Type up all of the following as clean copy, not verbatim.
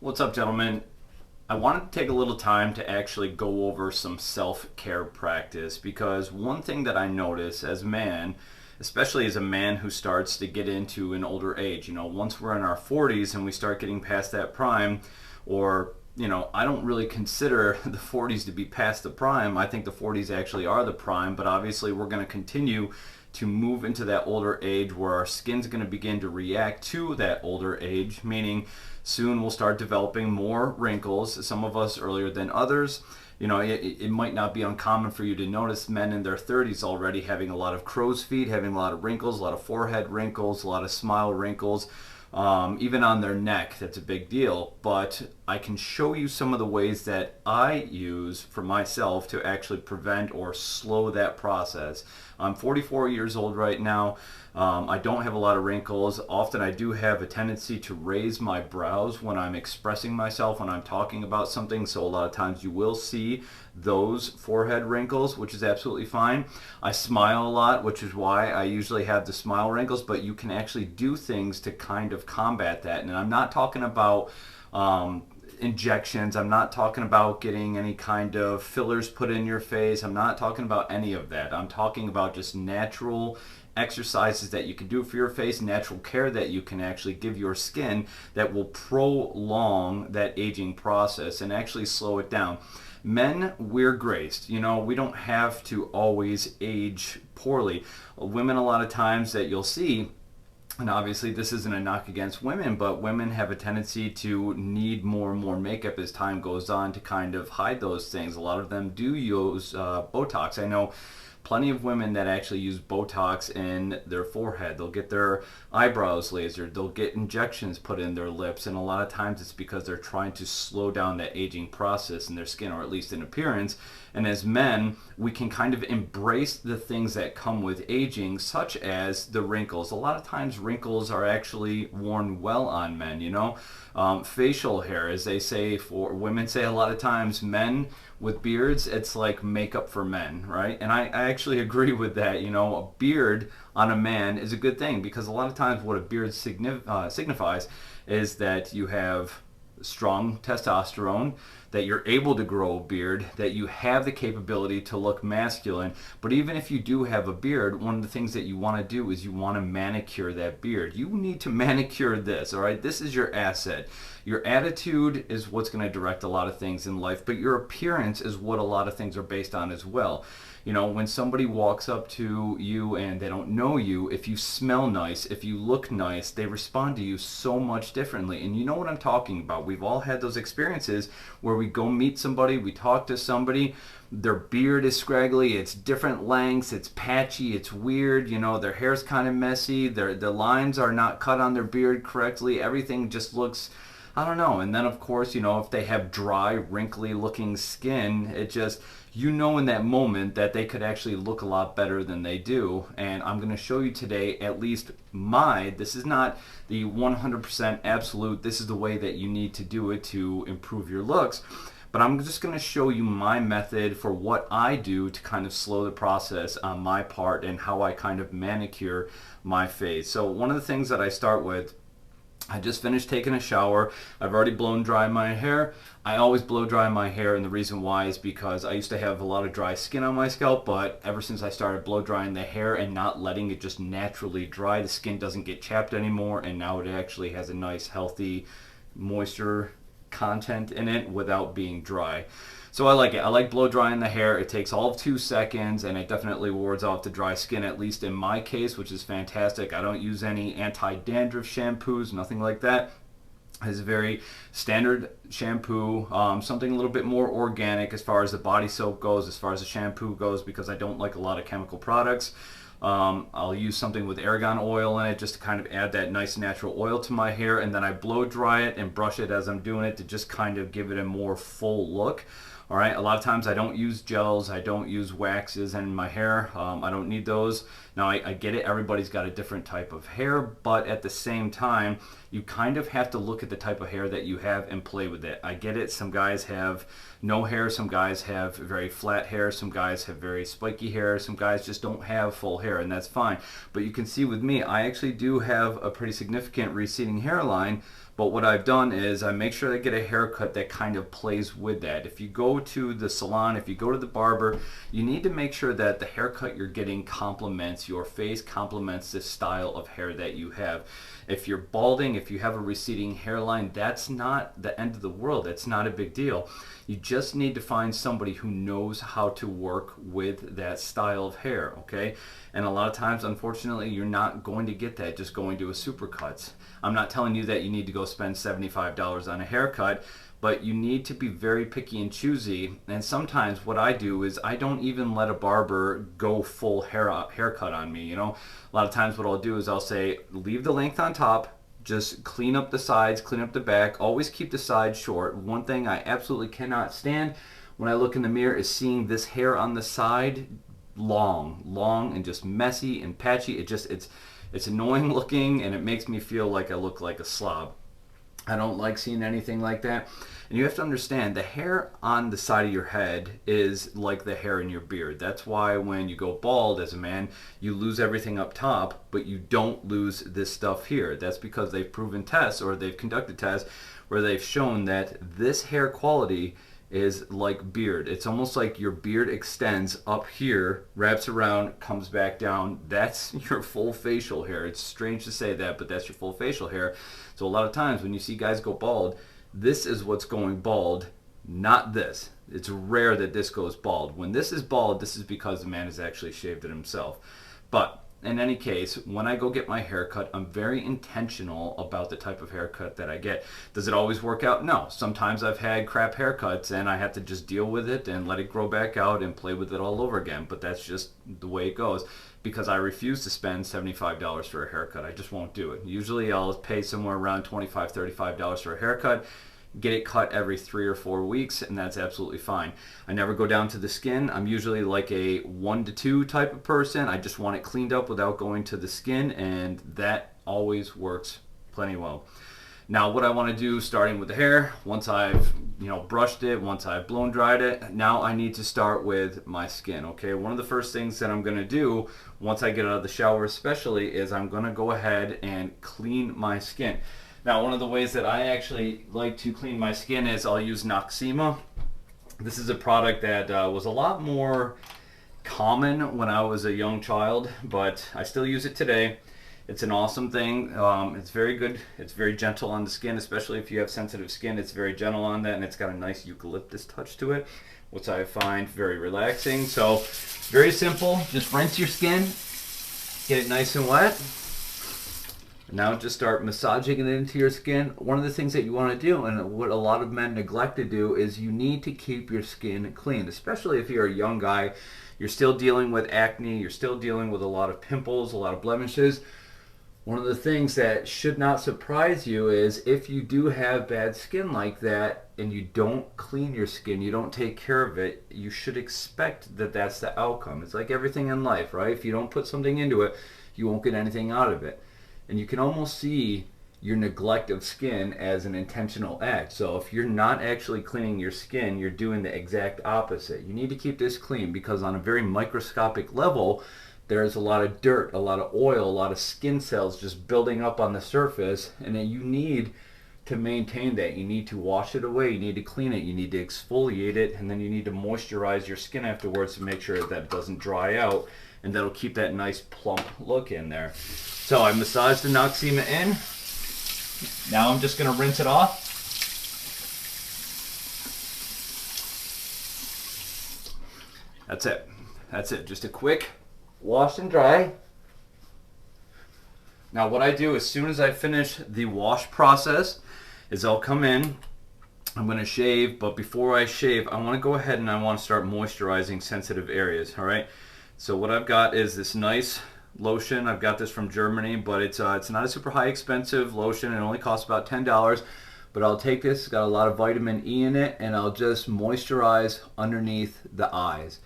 What's up, gentlemen? I wanted to take a little time to actually go over some self-care practice because one thing that I notice as a man, especially as a man who starts to get into an older age, once we're in our 40s and we start getting past that prime, or I don't really consider the 40s to be past the prime. I think the 40s actually are the prime, but obviously we're going to continue to move into that older age where our skin's going to begin to react to that older age, meaning soon we'll start developing more wrinkles, some of us earlier than others. It might not be uncommon for you to notice men in their 30s already having a lot of crow's feet, having a lot of wrinkles, a lot of forehead wrinkles, a lot of smile wrinkles, even on their neck. That's a big deal. But I can show you some of the ways that I use for myself to actually prevent or slow that process. I'm 44 years old right now. I don't have a lot of wrinkles. Often I do have a tendency to raise my brows when I'm expressing myself, when I'm talking about something. So a lot of times you will see those forehead wrinkles, which is absolutely fine. I smile a lot, which is why I usually have the smile wrinkles, but you can actually do things to kind of combat that. And I'm not talking about injections. I'm not talking about getting any kind of fillers put in your face. I'm not talking about any of that. I'm talking about just natural exercises that you can do for your face, natural care that you can actually give your skin that will prolong that aging process and actually slow it down. Men, we're graced. We don't have to always age poorly. Women, a lot of times that you'll see, and obviously this isn't a knock against women, but women have a tendency to need more and more makeup as time goes on to kind of hide those things. A lot of them do use Botox. I know plenty of women that actually use Botox in their forehead. They'll get their eyebrows lasered. They'll get injections put in their lips. And a lot of times it's because they're trying to slow down that aging process in their skin, or at least in appearance. And as men, we can kind of embrace the things that come with aging, such as the wrinkles. A lot of times wrinkles are actually worn well on men, facial hair, as they say, for women say a lot of times, men with beards, it's like makeup for men, right? And I actually agree with that. A beard on a man is a good thing, because a lot of times what a beard signifies is that you have strong testosterone, that you're able to grow a beard, that you have the capability to look masculine. But even if you do have a beard, one of the things that you want to do is you want to manicure that beard. You need to manicure this, all right? This is your asset. Your attitude is what's going to direct a lot of things in life, but your appearance is what a lot of things are based on as well. When somebody walks up to you and they don't know you, if you smell nice, if you look nice, they respond to you so much differently. And you know what I'm talking about. We've all had those experiences where we go meet somebody, we talk to somebody, their beard is scraggly, it's different lengths, it's patchy, it's weird, their hair's kind of messy, their lines are not cut on their beard correctly, everything just looks, I don't know. And then of course, if they have dry, wrinkly looking skin, it just, in that moment that they could actually look a lot better than they do. And I'm going to show you today at least this is not the 100% absolute, this is the way that you need to do it to improve your looks. But I'm just going to show you my method for what I do to kind of slow the process on my part and how I kind of manicure my face. So one of the things that I start with, I just finished taking a shower. I've already blown dry my hair. I always blow dry my hair, and the reason why is because I used to have a lot of dry skin on my scalp, but ever since I started blow drying the hair and not letting it just naturally dry, the skin doesn't get chapped anymore, and now it actually has a nice healthy moisture content in it without being dry. So I like it. I like blow drying the hair. It takes all of 2 seconds, and it definitely wards off the dry skin, at least in my case, which is fantastic. I don't use any anti-dandruff shampoos, nothing like that. It's a very standard shampoo, something a little bit more organic as far as the body soap goes, as far as the shampoo goes, because I don't like a lot of chemical products. I'll use something with argan oil in it just to kind of add that nice natural oil to my hair, and then I blow dry it and brush it as I'm doing it to just kind of give it a more full look. All right, a lot of times I don't use gels, I don't use waxes in my hair. I don't need those. Now I get it, everybody's got a different type of hair, but at the same time, you kind of have to look at the type of hair that you have and play with it. I get it, some guys have no hair, some guys have very flat hair, some guys have very spiky hair, some guys just don't have full hair, and that's fine. But you can see with me, I actually do have a pretty significant receding hairline, But what I've done is I make sure I get a haircut that kind of plays with that. If you go to the salon, if you go to the barber, you need to make sure that the haircut you're getting complements your face, complements the style of hair that you have. If you're balding, if you have a receding hairline, that's not the end of the world. It's not a big deal. You just need to find somebody who knows how to work with that style of hair, okay? And a lot of times, unfortunately, you're not going to get that just going to a Supercuts. I'm not telling you that you need to go spend $75 on a haircut, but you need to be very picky and choosy. And sometimes what I do is I don't even let a barber go full haircut on me, you know? A lot of times what I'll do is I'll say, leave the length on top, just clean up the sides, clean up the back, always keep the sides short. One thing I absolutely cannot stand when I look in the mirror is seeing this hair on the side long and just messy and patchy. It's annoying looking, and it makes me feel like I look like a slob. I don't like seeing anything like that. And you have to understand, the hair on the side of your head is like the hair in your beard. That's why when you go bald as a man, you lose everything up top, but you don't lose this stuff here. That's because they've proven tests, or they've conducted tests where they've shown that this hair quality is like beard. It's almost like your beard extends up here, wraps around, comes back down. That's your full facial hair. It's strange to say that, but that's your full facial hair. So a lot of times when you see guys go bald, this is what's going bald, not this. It's rare that this goes bald. When this is bald, this is because the man has actually shaved it himself. But in any case, when I go get my haircut, I'm very intentional about the type of haircut that I get. Does it always work out? No. Sometimes I've had crap haircuts and I have to just deal with it and let it grow back out and play with it all over again. But that's just the way it goes, because I refuse to spend $75 for a haircut. I just won't do it. Usually I'll pay somewhere around $25, $35 for a haircut, get it cut every 3 or 4 weeks, and that's absolutely fine. I never go down to the skin. I'm usually like a 1 to 2 type of person. I just want it cleaned up without going to the skin, and that always works plenty well. Now what I want to do, starting with the hair, once I've brushed it, once I've blown dried it, now I need to start with my skin. Okay, one of the first things that I'm going to do once I get out of the shower especially is I'm going to go ahead and clean my skin. Now, one of the ways that I actually like to clean my skin is I'll use Noxema. This is a product that was a lot more common when I was a young child, but I still use it today. It's an awesome thing. It's very good. It's very gentle on the skin, especially if you have sensitive skin. It's very gentle on that, and it's got a nice eucalyptus touch to it, which I find very relaxing. So, very simple. Just rinse your skin, get it nice and wet. Now just start massaging it into your skin. One of the things that you want to do, and what a lot of men neglect to do, is you need to keep your skin clean, especially if you're a young guy. You're still dealing with acne, you're still dealing with a lot of pimples, a lot of blemishes. One of the things that should not surprise you is if you do have bad skin like that and you don't clean your skin, you don't take care of it, you should expect that that's the outcome. It's like everything in life, right? If you don't put something into it, you won't get anything out of it. And you can almost see your neglect of skin as an intentional act. So if you're not actually cleaning your skin, you're doing the exact opposite. You need to keep this clean, because on a very microscopic level, there's a lot of dirt, a lot of oil, a lot of skin cells just building up on the surface, and then you need to maintain that. You need to wash it away, you need to clean it, you need to exfoliate it, and then you need to moisturize your skin afterwards to make sure that it doesn't dry out, and that'll keep that nice plump look in there. So I massaged the Noxema in. Now I'm just going to rinse it off. That's it. That's it. Just a quick wash and dry. Now what I do as soon as I finish the wash process is I'll come in, I'm going to shave, but before I shave I want to go ahead and I want to start moisturizing sensitive areas. Alright, so what I've got is this nice lotion. I've got this from Germany, but it's not a super high expensive lotion. It only costs about $10, but I'll take this. It's got a lot of vitamin E in it, and I'll just moisturize underneath the eyes.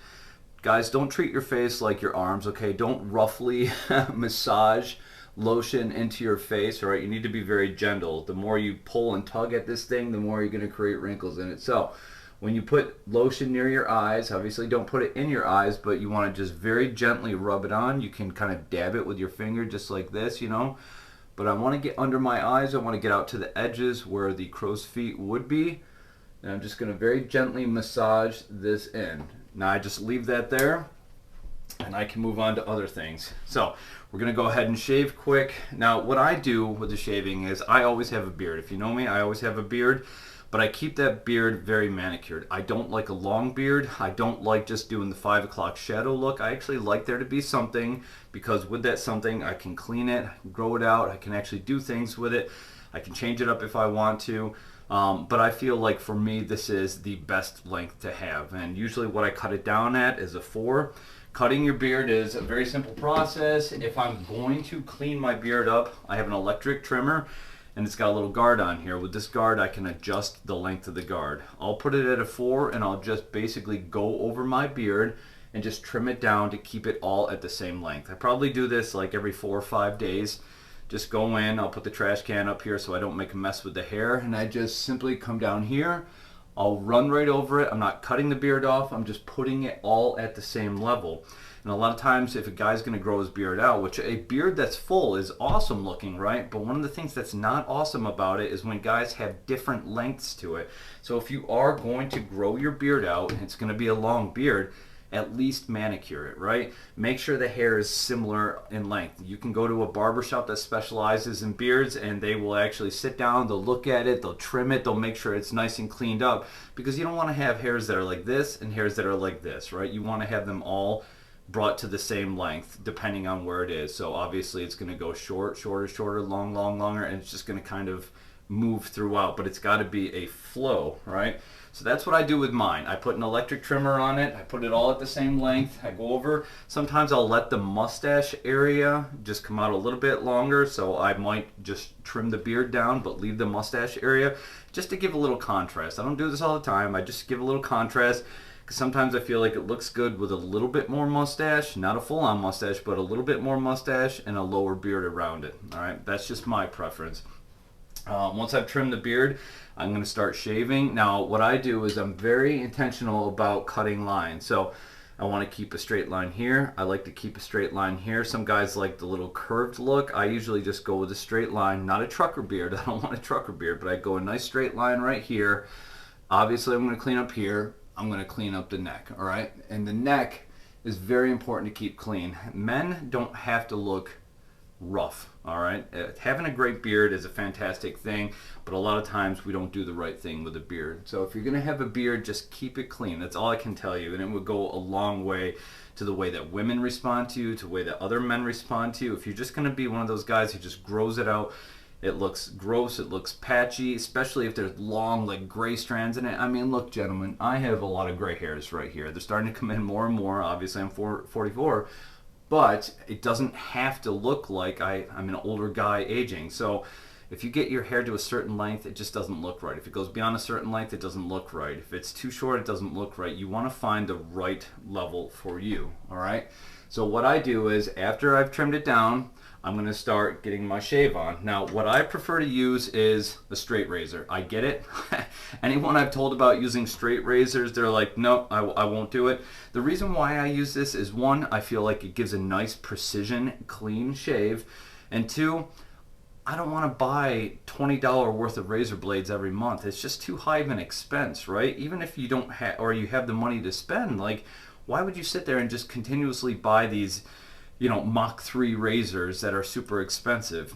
Guys, don't treat your face like your arms, okay? Don't roughly massage lotion into your face, all right? You need to be very gentle. The more you pull and tug at this thing, the more you're going to create wrinkles in it. So when you put lotion near your eyes, obviously don't put it in your eyes, but you want to just very gently rub it on. You can kind of dab it with your finger just like this, you know. but I want to get under my eyes. I want to get out to the edges where the crow's feet would be. And I'm just going to very gently massage this in. Now I just leave that there, and I can move on to other things. So we're going to go ahead and shave quick. Now what I do with the shaving is I always have a beard. If you know me, I always have a beard, but I keep that beard very manicured. I don't like a long beard. I don't like just doing the 5 o'clock shadow look. I actually like there to be something, because with that something I can clean it, grow it out, I can actually do things with it. I can change it up if I want to. But I feel like for me this is the best length to have, and usually what I cut it down at is a 4. Cutting your beard is a very simple process. If I'm going to clean my beard up, I have an electric trimmer, and it's got a little guard on here. With this guard I can adjust the length of the guard. I'll put it at a 4, and I'll just basically go over my beard and just trim it down to keep it all at the same length. I probably do this like every 4 or 5 days. Just go in, I'll put the trash can up here so I don't make a mess with the hair, and I just simply come down here. I'll run right over it. I'm not cutting the beard off, I'm just putting it all at the same level. And a lot of times if a guy's going to grow his beard out, which a beard that's full is awesome looking, right? But one of the things that's not awesome about it is when guys have different lengths to it. So if you are going to grow your beard out, and it's going to be a long beard, at least manicure it, right? Make sure the hair is similar in length. You can go to a barbershop that specializes in beards, and they will actually sit down, they'll look at it, they'll trim it, they'll make sure it's nice and cleaned up, because you don't want to have hairs that are like this and hairs that are like this, right? You want to have them all brought to the same length depending on where it is. So obviously it's going to go short, shorter, shorter, long, long, longer, and it's just going to kind of move throughout, but it's got to be a flow, right? So that's what I do with mine. I put an electric trimmer on it. I put it all at the same length. I go over. Sometimes I'll let the mustache area just come out a little bit longer, so I might just trim the beard down but leave the mustache area just to give a little contrast. I don't do this all the time. I just give a little contrast, because sometimes I feel like it looks good with a little bit more mustache, not a full-on mustache, but a little bit more mustache and a lower beard around it. All right, that's just my preference. Once I've trimmed the beard, I'm going to start shaving. Now what I do is I'm very intentional about cutting lines. So I want to keep a straight line here. I like to keep a straight line here. Some guys like the little curved look. I usually just go with a straight line, not a trucker beard. I don't want a trucker beard, but I go a nice straight line right here. Obviously I'm going to clean up here. I'm going to clean up the neck, all right? And the neck is very important to keep clean. Men don't have to look rough, all right? Having a great beard is a fantastic thing, but a lot of times we don't do the right thing with a beard. So if you're gonna have a beard, just keep it clean. That's all I can tell you, and it would go a long way to the way that women respond to you, to the way that other men respond to you. If you're just gonna be one of those guys who just grows it out, it looks gross, it looks patchy, especially if there's long, like, gray strands in it. I mean, look, gentlemen, I have a lot of gray hairs right here. They're starting to come in more and more. Obviously, I'm 44. But it doesn't have to look like I'm an older guy aging. So if you get your hair to a certain length, it just doesn't look right. If it goes beyond a certain length, it doesn't look right. If it's too short, it doesn't look right. You want to find the right level for you, all right? So what I do is, after I've trimmed it down, I'm going to start getting my shave on. Now, what I prefer to use is a straight razor. I get it. Anyone I've told about using straight razors, they're like, no, I won't do it. The reason why I use this is, one, I feel like it gives a nice precision, clean shave. And two, I don't want to buy $20 worth of razor blades every month. It's just too high of an expense, right? Even if you don't have, or you have the money to spend, like, why would you sit there and just continuously buy these, you know, Mach 3 razors that are super expensive?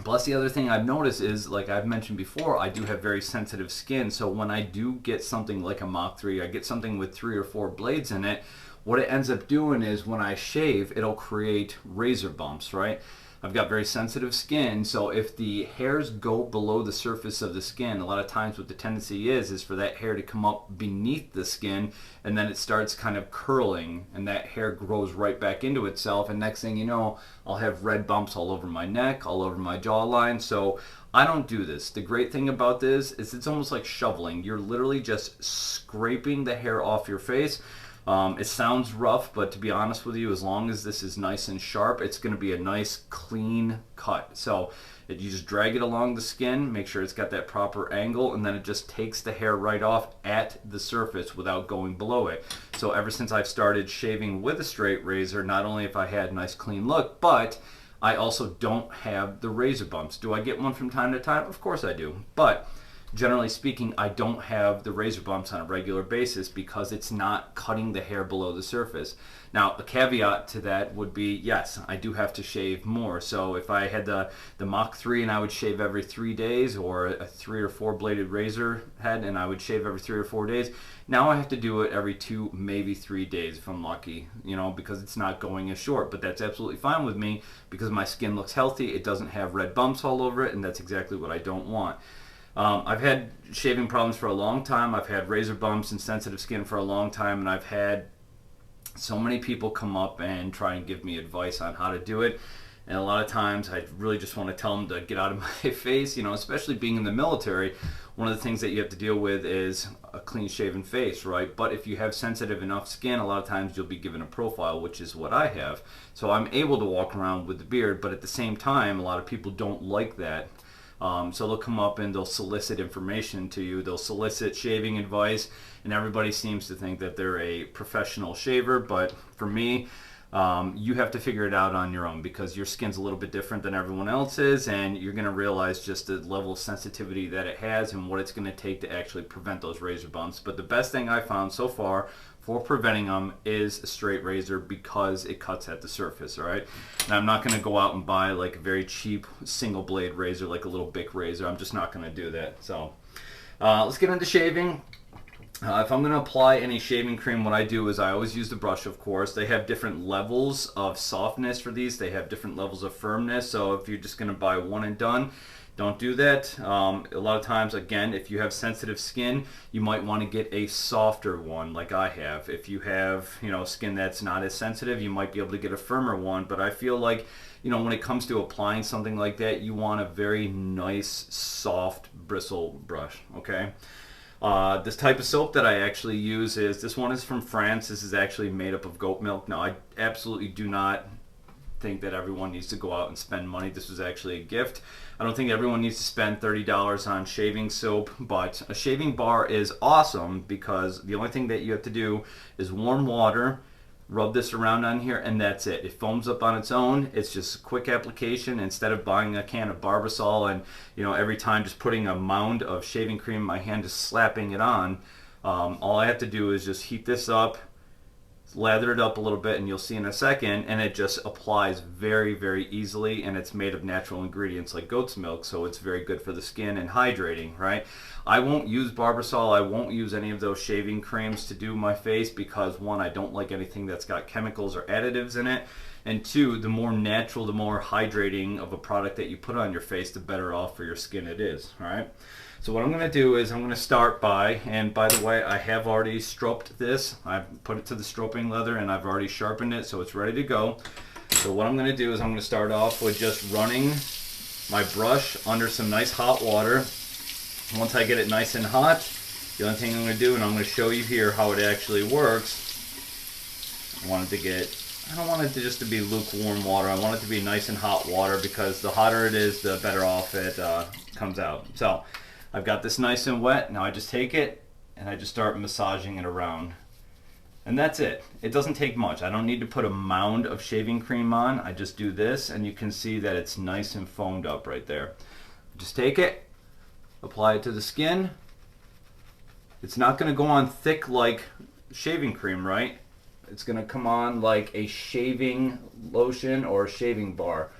Plus, the other thing I've noticed is, like I've mentioned before, I do have very sensitive skin. So when I do get something like a Mach 3, I get something with 3 or 4 blades in it, what it ends up doing is when I shave, it'll create razor bumps, right? I've got very sensitive skin, so if the hairs go below the surface of the skin, a lot of times what the tendency is for that hair to come up beneath the skin, and then it starts kind of curling, and that hair grows right back into itself, and next thing you know, I'll have red bumps all over my neck, all over my jawline. So I don't do this. The great thing about this is it's almost like shoveling. You're literally just scraping the hair off your face. It sounds rough, but to be honest with you, as long as this is nice and sharp, it's going to be a nice clean cut. So you just drag it along the skin, make sure it's got that proper angle, and then it just takes the hair right off at the surface without going below it. So ever since I've started shaving with a straight razor, not only have I had a nice clean look, but I also don't have the razor bumps. Do I get one from time to time? Of course I do. But generally speaking, I don't have the razor bumps on a regular basis because it's not cutting the hair below the surface. Now, a caveat to that would be, yes, I do have to shave more. So if I had the Mach 3 and I would shave every 3 days, or a 3 or 4 bladed razor head and I would shave every 3 or 4 days, now I have to do it every 2, maybe 3 days if I'm lucky, you know, because it's not going as short. But that's absolutely fine with me because my skin looks healthy. It doesn't have red bumps all over it, and that's exactly what I don't want. I've had shaving problems for a long time. I've had razor bumps and sensitive skin for a long time, and I've had so many people come up and try and give me advice on how to do it. And a lot of times I really just want to tell them to get out of my face, you know, especially being in the military. One of the things that you have to deal with is a clean shaven face, right? But if you have sensitive enough skin, a lot of times you'll be given a profile, which is what I have. So I'm able to walk around with the beard, but at the same time, a lot of people don't like that. So they'll come up and they'll solicit information to you. They'll solicit shaving advice, and everybody seems to think that they're a professional shaver. But for me, you have to figure it out on your own because your skin's a little bit different than everyone else's, and you're going to realize just the level of sensitivity that it has and what it's going to take to actually prevent those razor bumps. But the best thing I found so far for preventing them is a straight razor because it cuts at the surface, all right? Now, I'm not going to go out and buy like a very cheap single blade razor, like a little Bic razor. I'm just not going to do that. So let's get into shaving. If I'm going to apply any shaving cream, what I do is I always use the brush, of course. They have different levels of softness for these. They have different levels of firmness. So if you're just going to buy one and done, don't do that. A lot of times, again, if you have sensitive skin, you might want to get a softer one like I have. If you have, you know, skin that's not as sensitive, you might be able to get a firmer one. But I feel like, you know, when it comes to applying something like that, you want a very nice, soft bristle brush, okay? This type of soap that I actually use is, this one is from France. This is actually made up of goat milk. Now, I absolutely do not think that everyone needs to go out and spend money. This was actually a gift. I don't think everyone needs to spend $30 on shaving soap, but a shaving bar is awesome because the only thing that you have to do is warm water, rub this around on here, and that's it. It foams up on its own. It's just a quick application. Instead of buying a can of Barbasol and, you know, every time just putting a mound of shaving cream in my hand, just slapping it on, all I have to do is just heat this up, lather it up a little bit, and you'll see in a second, and it just applies very, very easily, and it's made of natural ingredients like goat's milk, so it's very good for the skin and hydrating, right? I won't use Barbasol. I won't use any of those shaving creams to do my face because, one, I don't like anything that's got chemicals or additives in it, and two, the more natural, the more hydrating of a product that you put on your face, the better off for your skin it is, all right? So what I'm going to do is I'm going to start by, and by the way, I have already stroped this. I've put it to the stropping leather and I've already sharpened it, so it's ready to go. So what I'm going to do is I'm going to start off with just running my brush under some nice hot water. Once I get it nice and hot, the only thing I'm going to do, and I'm going to show you here how it actually works, I want it to get, I don't want it to just to be lukewarm water. I want it to be nice and hot water because the hotter it is, the better off it comes out. So I've got this nice and wet. Now I just take it and I just start massaging it around. And that's it. It doesn't take much. I don't need to put a mound of shaving cream on. I just do this and you can see that it's nice and foamed up right there. Just take it, apply it to the skin. It's not going to go on thick like shaving cream, right? It's going to come on like a shaving lotion or a shaving bar,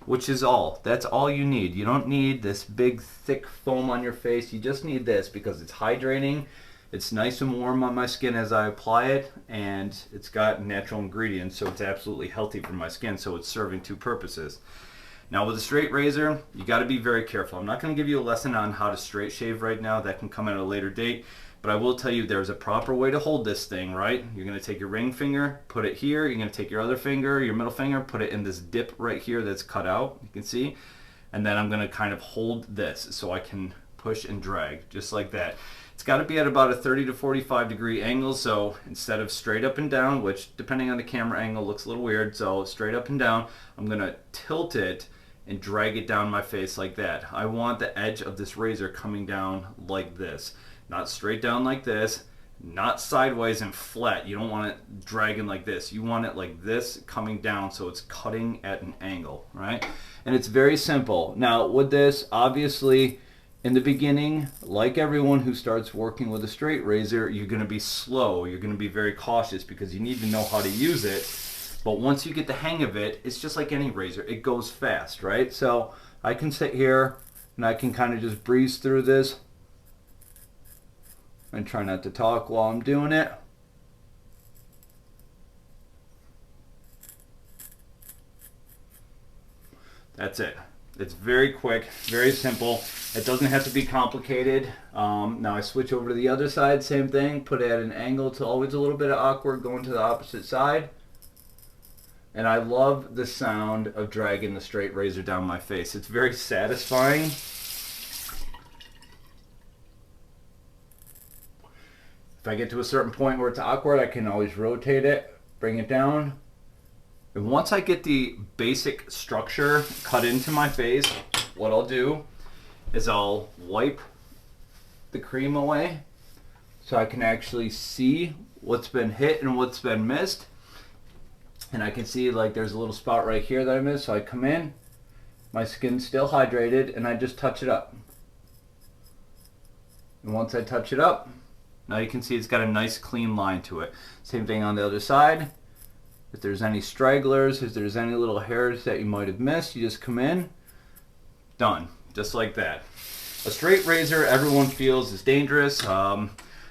which is all. That's all you need. You don't need this big thick foam on your face. You just need this because it's hydrating. It's nice and warm on my skin as I apply it, and it's got natural ingredients, so it's absolutely healthy for my skin, so it's serving two purposes. Now with a straight razor, you got to be very careful. I'm not going to give you a lesson on how to straight shave right now. That can come at a later date. But I will tell you there's a proper way to hold this thing, right? You're going to take your ring finger, put it here. You're going to take your other finger, your middle finger, put it in this dip right here that's cut out, you can see. And then I'm going to kind of hold this so I can push and drag, just like that. It's got to be at about a 30 to 45 degree angle, so instead of straight up and down, which depending on the camera angle looks a little weird, so straight up and down, I'm going to tilt it and drag it down my face like that. I want the edge of this razor coming down like this. Not straight down like this, not sideways and flat. You don't want it dragging like this. You want it like this, coming down, so it's cutting at an angle, right? And it's very simple. Now with this, obviously in the beginning, like everyone who starts working with a straight razor, you're going to be slow. You're going to be very cautious because you need to know how to use it. But once you get the hang of it, it's just like any razor. It goes fast, right? So I can sit here and I can kind of just breeze through this and try not to talk while I'm doing it. That's it. It's very quick, very simple. It doesn't have to be complicated. Now I switch over to the other side, same thing. Put it at an angle. It's always a little bit awkward going to the opposite side. And I love the sound of dragging the straight razor down my face. It's very satisfying. If I get to a certain point where it's awkward, I can always rotate it, bring it down. And once I get the basic structure cut into my face, what I'll do is I'll wipe the cream away so I can actually see what's been hit and what's been missed. And I can see like there's a little spot right here that I missed, so I come in, my skin's still hydrated, and I just touch it up. And once I touch it up, now you can see it's got a nice clean line to it. Same thing on the other side. If there's any stragglers, if there's any little hairs that you might have missed, you just come in, done, just like that. A straight razor, everyone feels is dangerous.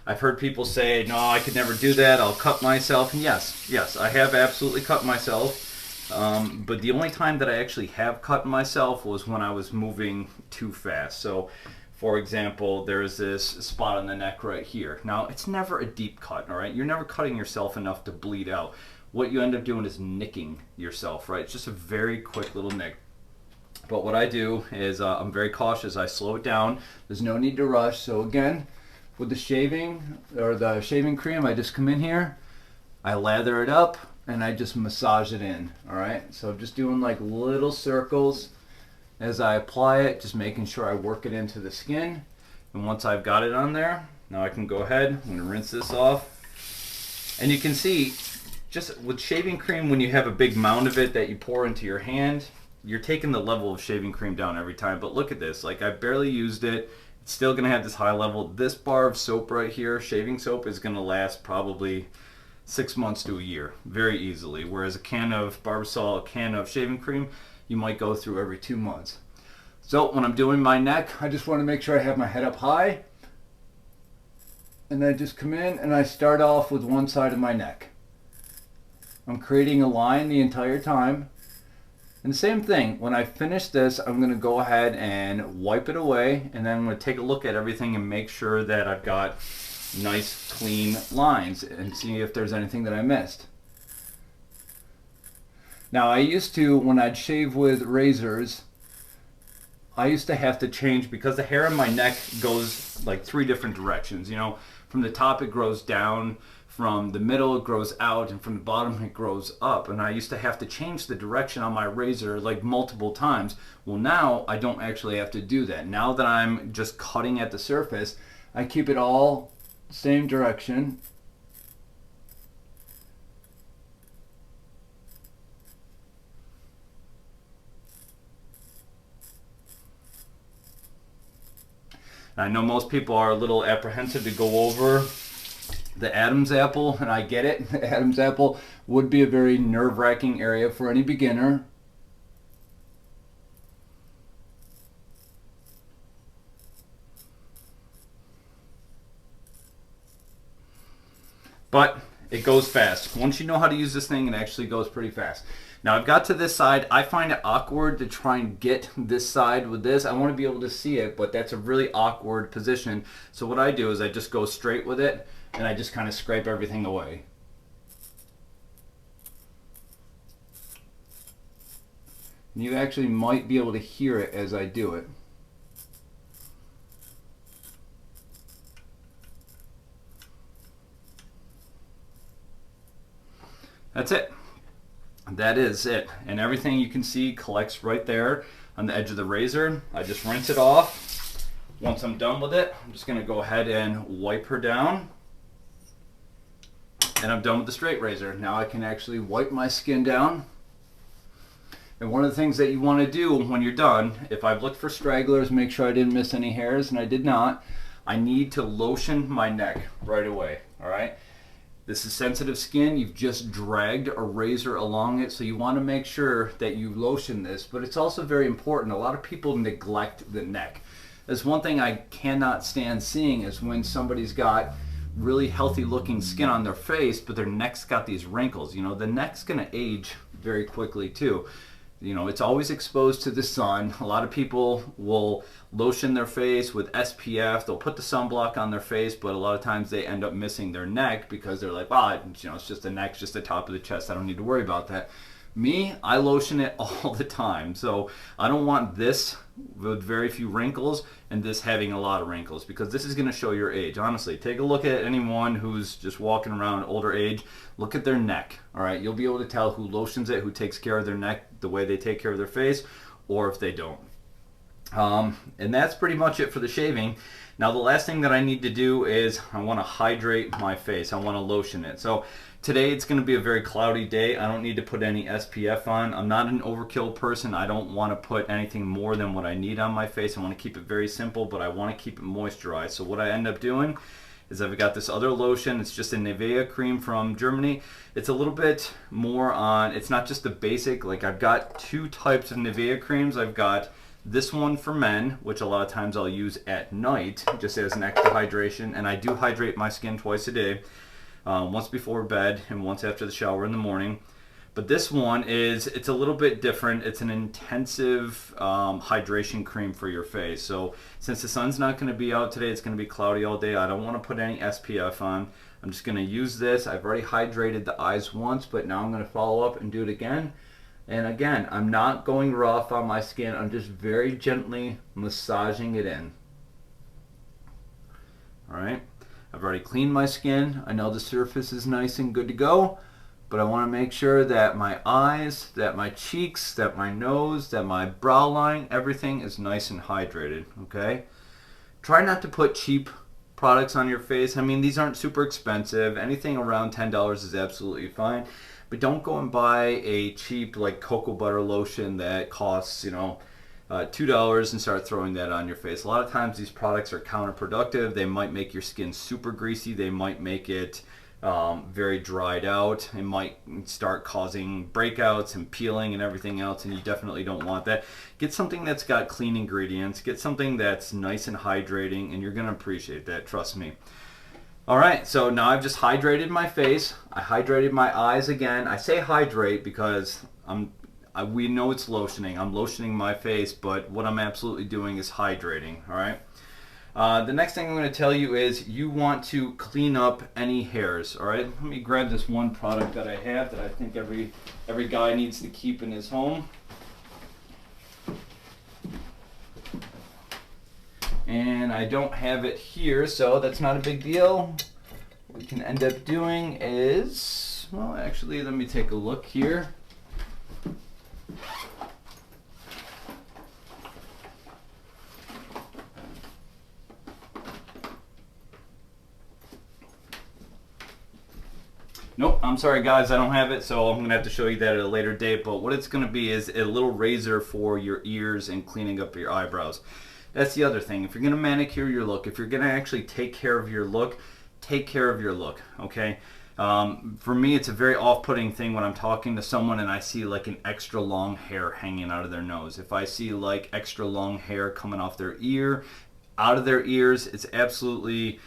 I've heard people say, no, I could never do that, I'll cut myself. And yes, I have absolutely cut myself. But the only time that I actually have cut myself was when I was moving too fast. So, for example, there's this spot on the neck right here. Now, it's never a deep cut, all right? You're never cutting yourself enough to bleed out. What you end up doing is nicking yourself, right? It's just a very quick little nick. But what I do is I'm very cautious. I slow it down. There's no need to rush. So again, with the shaving or the shaving cream, I just come in here, I lather it up, and I just massage it in, all right? So I'm just doing like little circles as I apply it, just making sure I work it into the skin. And once I've got it on there, now I can go ahead and rinse this off. And you can see, just with shaving cream, when you have a big mound of it that you pour into your hand, you're taking the level of shaving cream down every time. But look at this, like I barely used it. It's still gonna have this high level. This bar of soap right here, shaving soap, is gonna last probably 6 months to a year, very easily. Whereas a can of Barbasol, a can of shaving cream, you might go through every 2 months. So when I'm doing my neck, I just wanna make sure I have my head up high. And I just come in and I start off with one side of my neck. I'm creating a line the entire time. And the same thing, when I finish this, I'm going to go ahead and wipe it away, and then I'm going to take a look at everything and make sure that I've got nice clean lines and see if there's anything that I missed. Now I used to, when I'd shave with razors, I used to have to change because the hair on my neck goes like 3 different directions. You know, from the top it grows down, from the middle it grows out, and from the bottom it grows up. And I used to have to change the direction on my razor like multiple times. Well, now I don't actually have to do that. Now that I'm just cutting at the surface, I keep it all same direction. I know most people are a little apprehensive to go over the Adam's apple, and I get it. The Adam's apple would be a very nerve-wracking area for any beginner. But it goes fast. Once you know how to use this thing, it actually goes pretty fast. Now I've got to this side. I find it awkward to try and get this side with this. I want to be able to see it, but that's a really awkward position. So what I do is I just go straight with it, and I just kind of scrape everything away. And you actually might be able to hear it as I do it. That's it. That is it. And everything you can see collects right there on the edge of the razor. I just rinse it off. Once I'm done with it, I'm just going to go ahead and wipe her down. And I'm done with the straight razor. Now I can actually wipe my skin down. And one of the things that you want to do when you're done, if I've looked for stragglers, make sure I didn't miss any hairs, and I did not, I need to lotion my neck right away, all right? This is sensitive skin. You've just dragged a razor along it, so you want to make sure that you lotion this, but it's also very important. A lot of people neglect the neck. That's one thing I cannot stand seeing is when somebody's got really healthy looking skin on their face, but their neck's got these wrinkles. You know, the neck's gonna age very quickly too. You know, it's always exposed to the sun. A lot of people will lotion their face with SPF. They'll put the sunblock on their face, but a lot of times they end up missing their neck because they're like, well, you know, it's just the neck, it's just the top of the chest. I don't need to worry about that. Me, I lotion it all the time. So I don't want this with very few wrinkles and this having a lot of wrinkles, because this is going to show your age. Honestly, take a look at anyone who's just walking around older age. Look at their neck. All right, you'll be able to tell who lotions it, who takes care of their neck the way they take care of their face, or if they don't. And that's pretty much it for the shaving. Now the last thing that I need to do is I want to hydrate my face. I want to lotion it. So today it's going to be a very cloudy day. I don't need to put any SPF on. I'm not an overkill person. I don't want to put anything more than what I need on my face. I want to keep it very simple, but I want to keep it moisturized. So what I end up doing is I've got this other lotion. It's just a Nivea cream from Germany. It's a little bit more on, it's not just the basic, like I've got two types of Nivea creams. I've got this one for men, which a lot of times I'll use at night just as an extra hydration, and I do hydrate my skin twice a day, once before bed and once after the shower in the morning. But this one it's a little bit different. It's an intensive hydration cream for your face. So since the sun's not going to be out today, it's going to be cloudy all day, I don't want to put any SPF on. I'm just going to use this. I've already hydrated the eyes once, but now I'm going to follow up and do it again. And again, I'm not going rough on my skin. I'm just very gently massaging it in. All right. I've already cleaned my skin. I know the surface is nice and good to go, but I want to make sure that my eyes, that my cheeks, that my nose, that my brow line, everything is nice and hydrated, okay? Try not to put cheap products on your face. I mean, these aren't super expensive. Anything around $10 is absolutely fine. But don't go and buy a cheap like cocoa butter lotion that costs, you know, $2 and start throwing that on your face. A lot of times these products are counterproductive. They might make your skin super greasy. They might make it very dried out. It might start causing breakouts and peeling and everything else, and you definitely don't want that. Get something that's got clean ingredients. Get something that's nice and hydrating, and you're going to appreciate that, trust me. All right, so now I've just hydrated my face. I hydrated my eyes again. I say hydrate because we know it's lotioning. I'm lotioning my face, but what I'm absolutely doing is hydrating, all right? The next thing I'm going to tell you is you want to clean up any hairs, all right? Let me grab this one product that I have that I think every guy needs to keep in his home. And I don't have it here, so that's not a big deal. What we can end up doing is, well, actually, let me take a look here. Nope, I'm sorry guys, I don't have it, so I'm going to have to show you that at a later date. But what it's going to be is a little razor for your ears and cleaning up your eyebrows. That's the other thing. If you're going to manicure your look, if you're going to actually take care of your look, take care of your look, okay? For me, it's a very off-putting thing when I'm talking to someone and I see like an extra long hair hanging out of their nose. If I see like extra long hair coming off their ear, out of their ears, it's absolutely...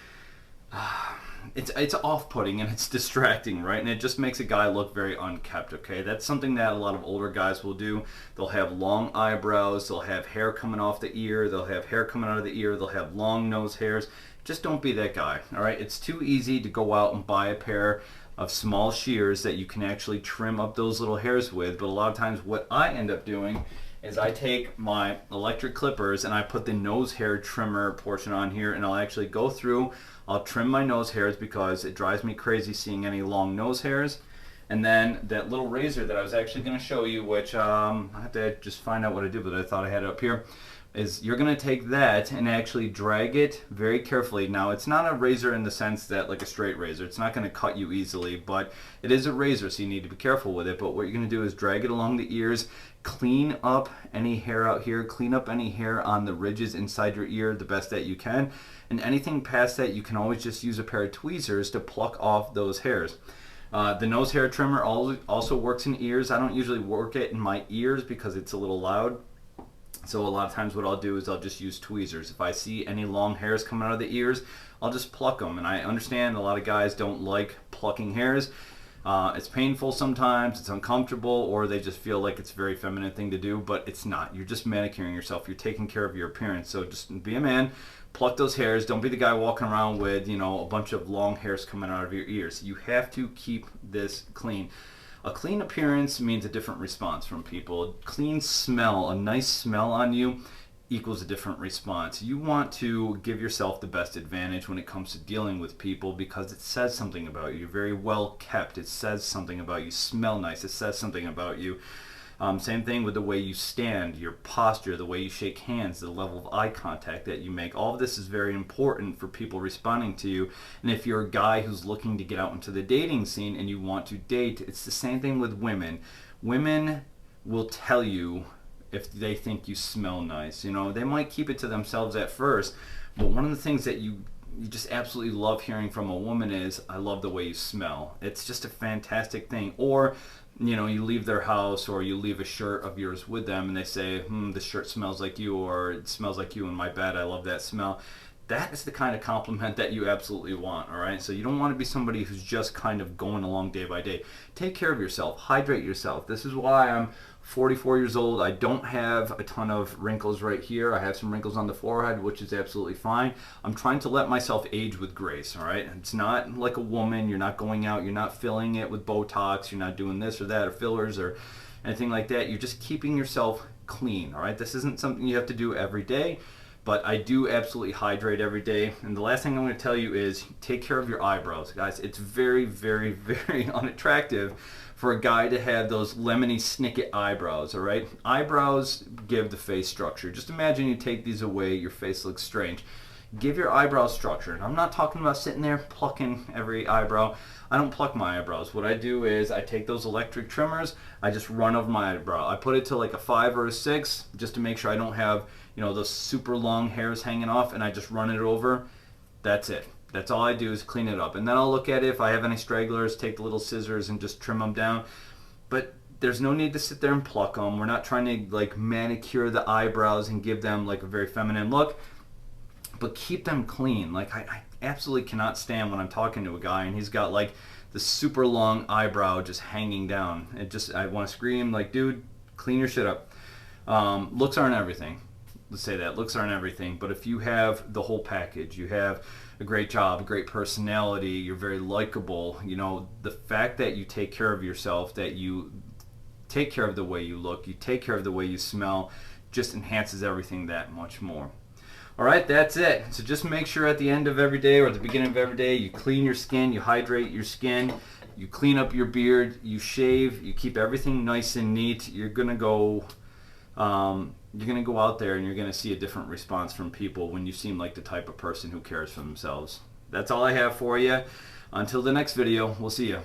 It's off-putting and it's distracting, right? And it just makes a guy look very unkept, okay? That's something that a lot of older guys will do. They'll have long eyebrows, they'll have hair coming off the ear, they'll have hair coming out of the ear, they'll have long nose hairs. Just don't be that guy, all right? It's too easy to go out and buy a pair of small shears that you can actually trim up those little hairs with, but a lot of times what I end up doing is I take my electric clippers and I put the nose hair trimmer portion on here, and I'll actually go through, I'll trim my nose hairs because it drives me crazy seeing any long nose hairs. And then that little razor that I was actually going to show you, which I have to just find out what I did, but I thought I had it up here. is you're going to take that and actually drag it very carefully. Now, it's not a razor in the sense that like a straight razor. It's not going to cut you easily, but it is a razor, so you need to be careful with it. But what you're going to do is drag it along the ears, clean up any hair out here, clean up any hair on the ridges inside your ear the best that you can. And anything past that, you can always just use a pair of tweezers to pluck off those hairs. The nose hair trimmer also works in ears. I don't usually work it in my ears because it's a little loud. So a lot of times what I'll do is I'll just use tweezers. If I see any long hairs coming out of the ears, I'll just pluck them. And I understand a lot of guys don't like plucking hairs. It's painful sometimes, it's uncomfortable, or they just feel like it's a very feminine thing to do, but it's not. You're just manicuring yourself. You're taking care of your appearance. So just be a man, pluck those hairs. Don't be the guy walking around with, you know, a bunch of long hairs coming out of your ears. You have to keep this clean. A clean appearance means a different response from people. A clean smell, a nice smell on you equals a different response. You want to give yourself the best advantage when it comes to dealing with people because it says something about you. You're very well kept. It says something about you. Smell nice. It says something about you. Same thing with the way you stand, your posture, the way you shake hands, the level of eye contact that you make. All of this is very important for people responding to you. And if you're a guy who's looking to get out into the dating scene and you want to date, it's the same thing with women. Women will tell you if they think you smell nice. You know, they might keep it to themselves at first, but one of the things that you just absolutely love hearing from a woman is, I love the way you smell. It's just a fantastic thing. Or, you know, you leave their house or you leave a shirt of yours with them and they say, this shirt smells like you, or it smells like you in my bed, I love that smell. That is the kind of compliment that you absolutely want, all right? So you don't want to be somebody who's just kind of going along day by day. Take care of yourself, hydrate yourself. This is why I'm 44 years old. I don't have a ton of wrinkles right here. I have some wrinkles on the forehead, which is absolutely fine. I'm trying to let myself age with grace, all right? It's not like a woman. You're not going out, you're not filling it with Botox, you're not doing this or that or fillers or anything like that. You're just keeping yourself clean, all right? This isn't something you have to do every day, but I do absolutely hydrate every day. And the last thing I'm going to tell you is take care of your eyebrows. Guys, it's very, very, very unattractive for a guy to have those lemony snicket eyebrows, all right? Eyebrows give the face structure. Just imagine you take these away, your face looks strange. Give your eyebrows structure. And I'm not talking about sitting there plucking every eyebrow. I don't pluck my eyebrows. What I do is I take those electric trimmers, I just run over my eyebrow. I put it to like a 5 or a 6 just to make sure I don't have, you know, those super long hairs hanging off, and I just run it over. That's it. That's all I do is clean it up. And then I'll look at it. If I have any stragglers, take the little scissors and just trim them down. But there's no need to sit there and pluck them. We're not trying to like manicure the eyebrows and give them like a very feminine look, but keep them clean. Like I absolutely cannot stand when I'm talking to a guy and he's got like the super long eyebrow just hanging down. I want to scream like, dude, clean your shit up. Looks aren't everything. Let's say that. Looks aren't everything, but if you have the whole package, you have a great job, a great personality, you're very likable, you know, the fact that you take care of yourself, that you take care of the way you look, you take care of the way you smell, just enhances everything that much more. All right, that's it. So just make sure at the end of every day or at the beginning of every day, you clean your skin, you hydrate your skin, you clean up your beard, you shave, you keep everything nice and neat. You're gonna go out there and you're gonna see a different response from people when you seem like the type of person who cares for themselves. That's all I have for you. Until the next video, we'll see you.